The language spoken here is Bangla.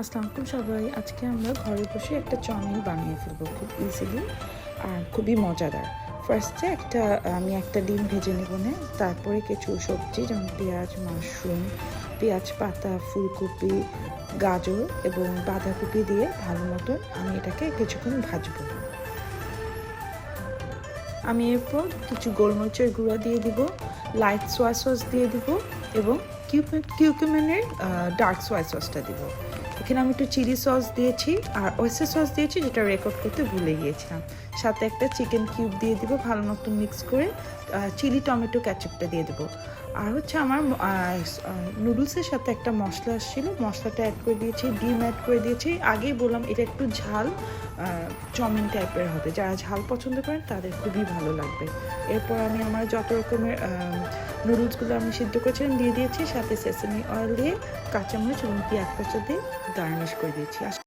আসসালামু আলাইকুম সবাই। আজকে আমরা ঘরে বসে একটা চাউমিন বানিয়ে ফেলবো খুব ইজিলি আর খুবই মজাদার। ফার্স্টে আমি একটা ডিম ভেজে নেব, তারপরে কিছু সবজি যেমন পেঁয়াজ, মাশরুম, পেঁয়াজ পাতা, ফুলকপি, গাজর এবং বাঁধাকপি দিয়ে ভালো মতন আমি এটাকে কিছুক্ষণ ভাজবো। আমি এরপর কিছু গোলমরিচের গুঁড়া দিয়ে দিব, লাইট সোয়া সস দিয়ে দিব এবং কিউকিউমিনের ডার্ক সোয়া সসটা দিব। এখানে আমি একটু চিলি সস দিয়েছি আর ওয়েস্টার সস দিয়েছি, যেটা রেকর্ড করতে ভুলে গিয়েছিলাম। সাথে একটা চিকেন কিউব দিয়ে দিব, ভালো মতো মিক্স করে চিলি টমেটো ক্যাচআপটা দিয়ে দেবো। আর হচ্ছে আমার নুডলসের সাথে একটা মশলা আসছিলো, মশলাটা অ্যাড করে দিয়েছি, ডিম অ্যাড করে দিয়েছি। আগেই বললাম এটা একটু ঝাল চাউমিন টাইপের হবে, যারা ঝাল পছন্দ করেন তাদের খুবই ভালো লাগবে। এরপর আমি আমার যত রকমের নুডলসগুলো আমি সিদ্ধ করেছিলাম দিয়ে দিয়েছি, সাথে সেসামি অয়েল দিয়ে কাঁচামরিচ এবং পেঁয়াজ কাঁচা দিয়ে গার্নিশ করে দিয়েছি।